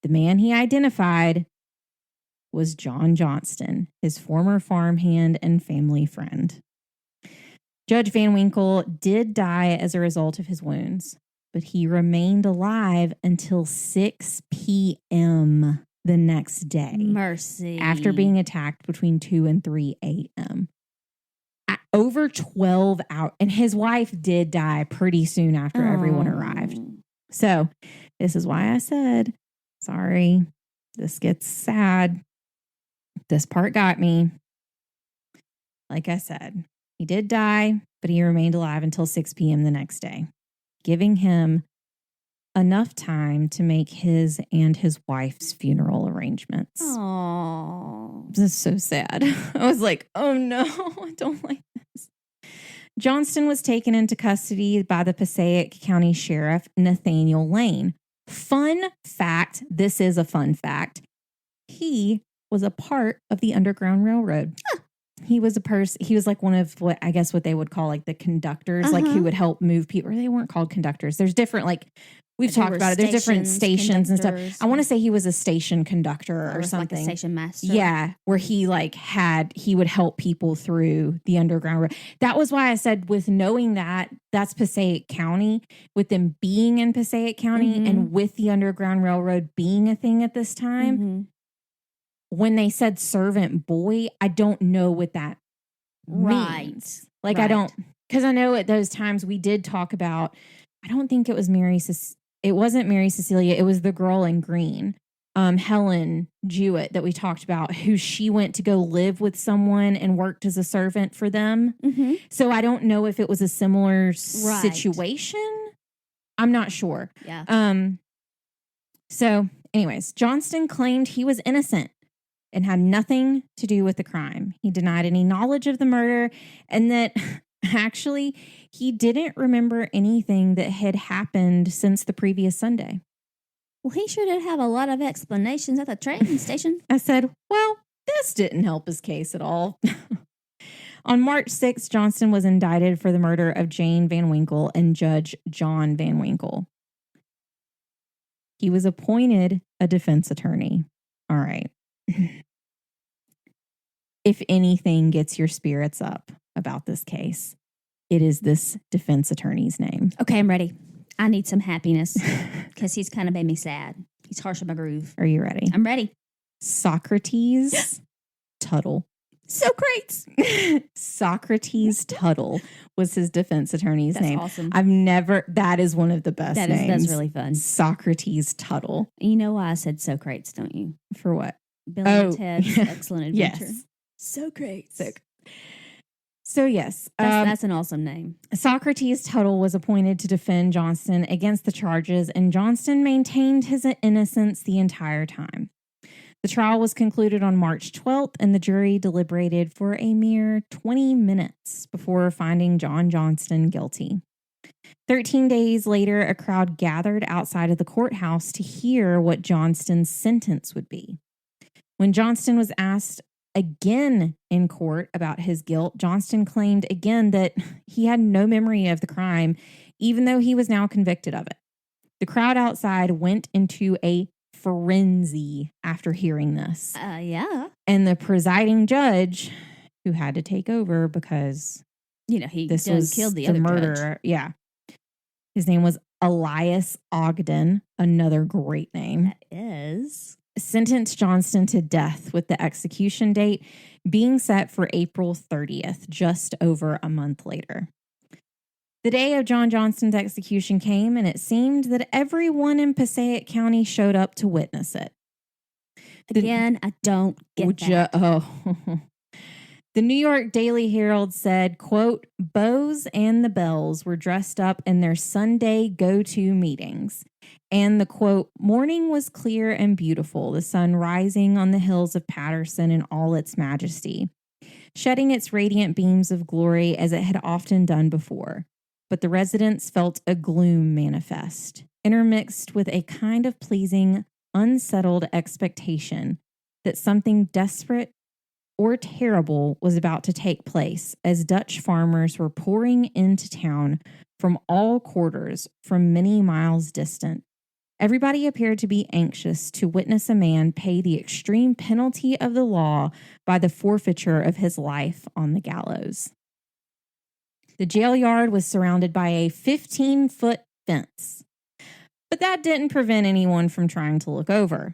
The man he identified was John Johnston, his former farmhand and family friend. Judge Van Winkle did die as a result of his wounds, but he remained alive until 6 p.m. the next day. Mercy. After being attacked between 2 and 3 a.m. Over 12 hours. And his wife did die pretty soon after everyone arrived. So this is why I said, sorry, this gets sad. This part got me. Like I said, he did die, but he remained alive until 6 p.m. the next day, giving him enough time to make his and his wife's funeral arrangements. Oh, this is so sad. I was like, oh no, I don't like this. Johnston was taken into custody by the Passaic County Sheriff Nathaniel Lane. Fun fact, this is a fun fact. He was a part of the Underground Railroad. Huh. He was he was like one of what they would call like the conductors, like who would help move people. Or they weren't called conductors. There's different, like we've talked about it. There's different stations and stuff. I want to say he was a station conductor or something. Like a station master. Yeah, where he would help people through the Underground Railroad. That was why I said, with knowing that that's Passaic County, with them being in Passaic County and with the Underground Railroad being a thing at this time, when they said servant boy, I don't know what that means. Like, I don't, because I know at those times we did talk about, I don't think it was it wasn't Mary Cecilia. It was the girl in green. Helen Jewett that we talked about, who she went to go live with someone and worked as a servant for them. Mm-hmm. So I don't know if it was a similar situation. I'm not sure. Yeah. So anyways, Johnston claimed he was innocent and had nothing to do with the crime. He denied any knowledge of the murder and that actually he didn't remember anything that had happened since the previous Sunday. Well, he sure did have a lot of explanations at the train station. I said, well, this didn't help his case at all. On March 6th, Johnston was indicted for the murder of Jane Van Winkle and Judge John Van Winkle. He was appointed a defense attorney. All right. If anything gets your spirits up about this case, it is this defense attorney's name. Okay, I'm ready. I need some happiness because he's kind of made me sad. He's harsh on my groove. Are you ready? I'm ready. Socrates Tuttle. Socrates. Socrates Tuttle was his defense attorney's name. That's awesome. That is one of the best names. That's really fun. Socrates Tuttle. You know why I said Socrates, don't you? For what? Billy and Ted's Excellent Adventure. Yes. Socrates. So yes. That's an awesome name. Socrates Tuttle was appointed to defend Johnston against the charges, and Johnston maintained his innocence the entire time. The trial was concluded on March 12th, and the jury deliberated for a mere 20 minutes before finding John Johnston guilty. 13 days later, a crowd gathered outside of the courthouse to hear what Johnston's sentence would be. When Johnston was asked again in court about his guilt, Johnston claimed again that he had no memory of the crime, even though he was now convicted of it. The crowd outside went into a frenzy after hearing this. Yeah. And the presiding judge, who had to take over because he this was killed the other murderer. Judge. Yeah. His name was Elias Ogden, another great name. That is. Sentenced Johnston to death, with the execution date being set for April 30th, just over a month later. The day of John Johnston's execution came, and it seemed that everyone in Passaic County showed up to witness it. Again, I don't get that. The New York Daily Herald said, quote, "Beaux and the Belles were dressed up in their Sunday go-to meetings. And the quote, morning was clear and beautiful, the sun rising on the hills of Patterson in all its majesty, shedding its radiant beams of glory as it had often done before. But the residents felt a gloom manifest, intermixed with a kind of pleasing, unsettled expectation that something desperate or terrible was about to take place as Dutch farmers were pouring into town from all quarters from many miles distant. Everybody appeared to be anxious to witness a man pay the extreme penalty of the law by the forfeiture of his life on the gallows." The jail yard was surrounded by a 15-foot fence, but that didn't prevent anyone from trying to look over.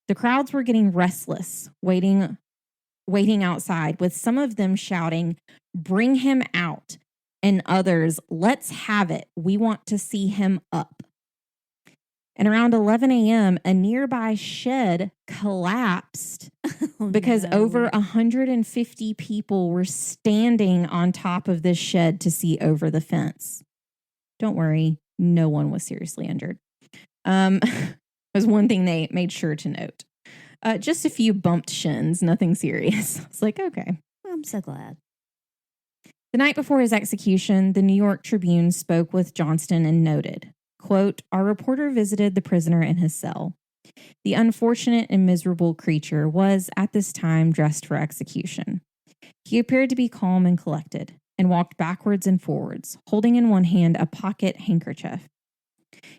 The crowds were getting restless, waiting outside, with some of them shouting, "Bring him out," and others, "Let's have it. We want to see him up." And around 11 a.m., a nearby shed collapsed because over 150 people were standing on top of this shed to see over the fence. Don't worry, no one was seriously injured. Was one thing they made sure to note. Just a few bumped shins, nothing serious. It's like, okay. I'm so glad. The night before his execution, the New York Tribune spoke with Johnston and noted, quote, "Our reporter visited the prisoner in his cell. The unfortunate and miserable creature was, at this time, dressed for execution. He appeared to be calm and collected, and walked backwards and forwards, holding in one hand a pocket handkerchief.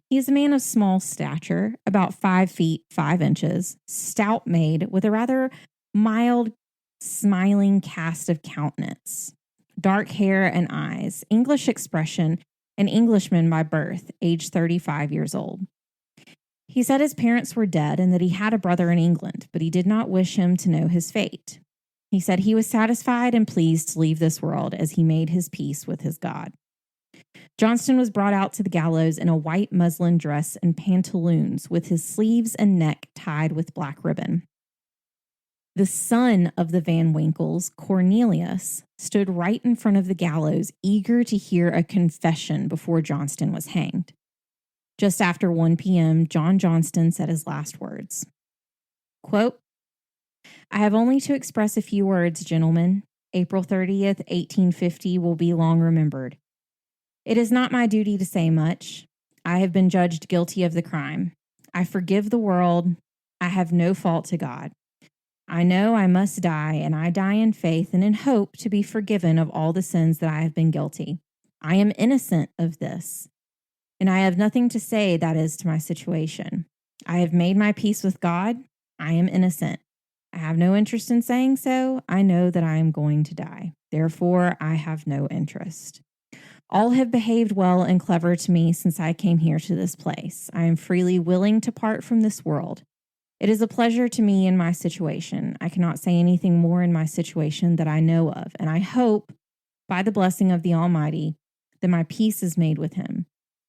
He is a man of small stature, about 5 feet 5 inches, stout made, with a rather mild, smiling cast of countenance, dark hair and eyes, English expression, an Englishman by birth, age 35 years old. He said his parents were dead and that he had a brother in England, but he did not wish him to know his fate. He said he was satisfied and pleased to leave this world as he made his peace with his God. Johnston was brought out to the gallows in a white muslin dress and pantaloons with his sleeves and neck tied with black ribbon. The son of the Van Winkles, Cornelius, stood right in front of the gallows, eager to hear a confession before Johnston was hanged. Just after 1 p.m., John Johnston said his last words. Quote, "I have only to express a few words, gentlemen. April 30th, 1850 will be long remembered. It is not my duty to say much. I have been judged guilty of the crime. I forgive the world. I have no fault to God. I know I must die, and I die in faith and in hope to be forgiven of all the sins that I have been guilty. I am innocent of this, and I have nothing to say that is to my situation. I have made my peace with God. I am innocent. I have no interest in saying so. I know that I am going to die. Therefore, I have no interest. All have behaved well and clever to me since I came here to this place. I am freely willing to part from this world. It is a pleasure to me in my situation. I cannot say anything more in my situation that I know of, and I hope, by the blessing of the Almighty, that my peace is made with him.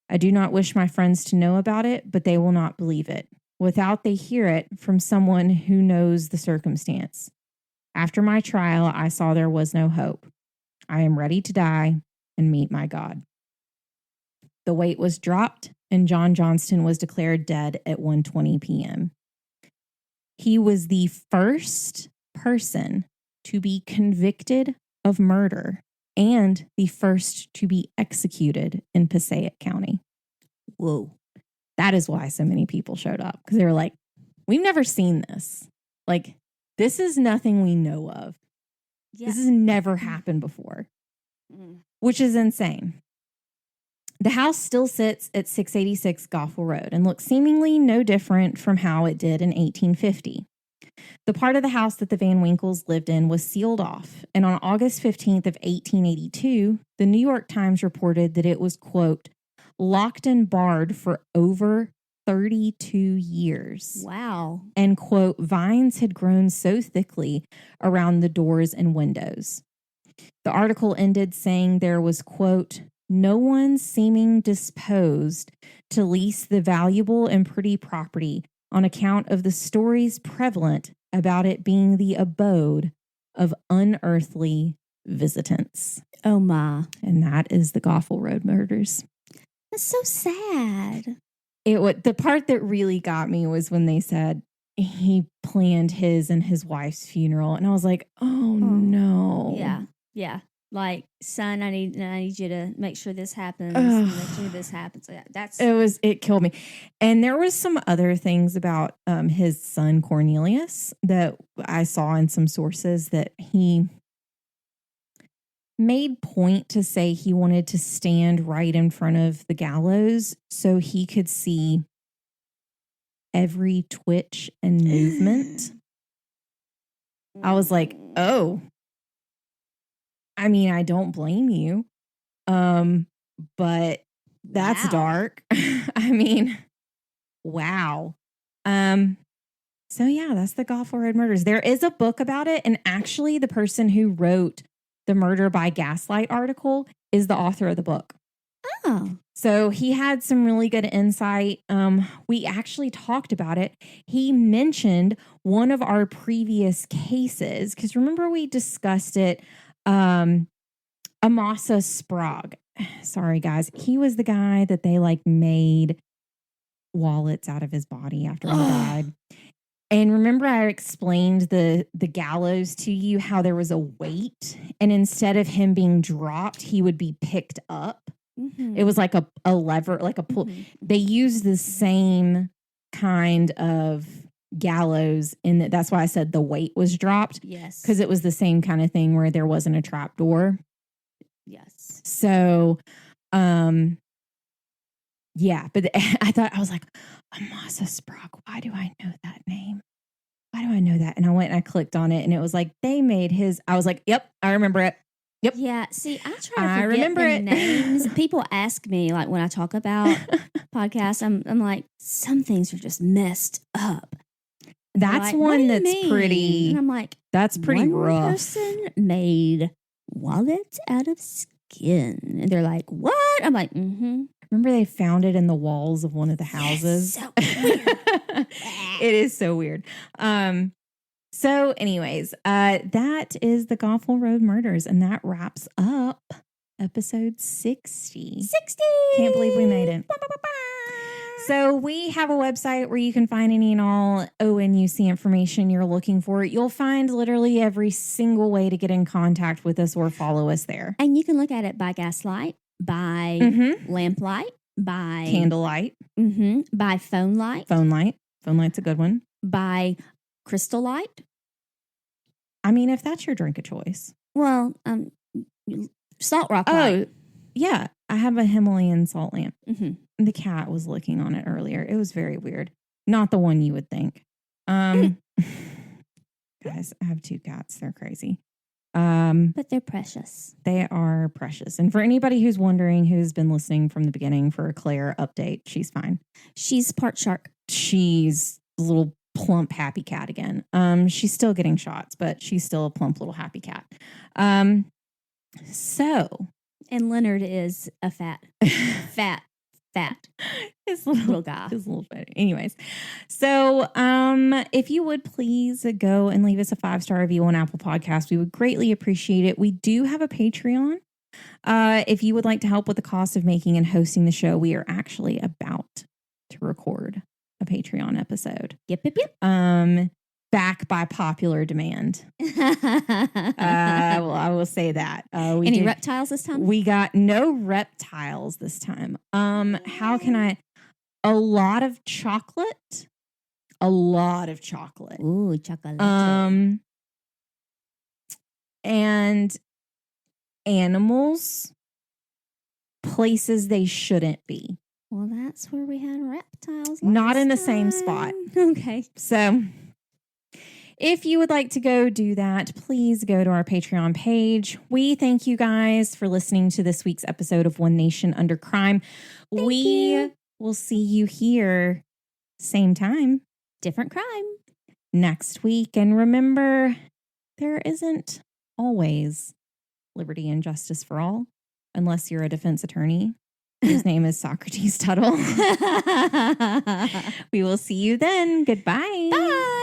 I do not wish my friends to know about it, but they will not believe it, without they hear it from someone who knows the circumstance. After my trial, I saw there was no hope. I am ready to die and meet my God." The weight was dropped, and John Johnston was declared dead at 1:20 p.m. He was the first person to be convicted of murder and the first to be executed in Passaic County. Whoa. That is why so many people showed up, because they were like, we've never seen this. Like, this is nothing we know of. Yeah. This has never happened before, which is insane. The house still sits at 686 Goffle Road and looks seemingly no different from how it did in 1850. The part of the house that the Van Winkles lived in was sealed off, and on August 15th of 1882, the New York Times reported that it was, quote, locked and barred for over 32 years. Wow. And, quote, vines had grown so thickly around the doors and windows. The article ended saying there was, quote, no one seeming disposed to lease the valuable and pretty property on account of the stories prevalent about it being the abode of unearthly visitants. Oh, my. And that is the Goffle Road murders. That's so sad. The part that really got me was when they said he planned his and his wife's funeral. And I was like, oh. No. Yeah. Yeah. Like, son, I need you to make sure this happens. Make sure this happens. It killed me. And there was some other things about his son Cornelius that I saw in some sources that he made point to say he wanted to stand right in front of the gallows so he could see every twitch and movement. I was like, oh. I mean, I don't blame you, but that's dark. I mean, wow. So yeah, that's the Goffle Road murders. There is a book about it, and actually the person who wrote the Murder by Gaslight article is the author of the book. Oh. So he had some really good insight. We actually talked about it. He mentioned one of our previous cases, because remember we discussed it. Amasa Sprague. Sorry, guys. He was the guy that they made wallets out of his body after he died. And remember I explained the gallows to you, how there was a weight, and instead of him being dropped, he would be picked up. Mm-hmm. It was like a lever, like a pull. Mm-hmm. They used the same kind of gallows that's why I said the weight was dropped. Yes. Because it was the same kind of thing where there wasn't a trap door. Yes. So, yeah, but I was like, Amasa Sprague, why do I know that name? Why do I know that? And I went and I clicked on it and it was like, they made I was like, yep, I remember it. Yep. Yeah. See, I try to forget the names. People ask me, like, when I talk about podcasts, I'm like, some things are just messed up. That's one that's pretty. And I'm like, that's pretty rough. One person made wallets out of skin. And they're like, what? I'm like, Remember they found it in the walls of one of the houses? Yes, so weird. It is so weird. So anyways, that is the Goffle Road murders, and that wraps up episode 60. 60! Can't believe we made it. So we have a website where you can find any and all ONUC information you're looking for. You'll find literally every single way to get in contact with us or follow us there. And you can look at it by gaslight, by lamplight, by candlelight, by phone light. Phone light's a good one. By crystal light. I mean, if that's your drink of choice. Well, salt rock light. Oh, yeah. I have a Himalayan salt lamp. The cat was licking on it earlier. It was very weird. Not the one you would think. Guys, I have 2 cats. They're crazy. But they're precious. They are precious. And for anybody who's wondering, who's been listening from the beginning for a Claire update, she's fine. She's part shark. She's a little plump happy cat again. She's still getting shots, but she's still a plump little happy cat. And Leonard is a fat. His little guy. His little fat. Anyways, so if you would please go and leave us a 5-star review on Apple Podcasts, we would greatly appreciate it. We do have a Patreon. If you would like to help with the cost of making and hosting the show, we are actually about to record a Patreon episode. Yep. Back by popular demand. Well, I will say that. Any reptiles this time? We got no reptiles this time. How can I? A lot of chocolate. Ooh, chocolate. And animals, places they shouldn't be. Well, that's where we had reptiles. Not in the same spot. Okay. So if you would like to go do that, please go to our Patreon page. We thank you guys for listening to this week's episode of One Nation Under Crime. We will see you here, same time, different crime, next week. And remember, there isn't always liberty and justice for all, unless you're a defense attorney whose name is Socrates Tuttle. We will see you then. Goodbye. Bye.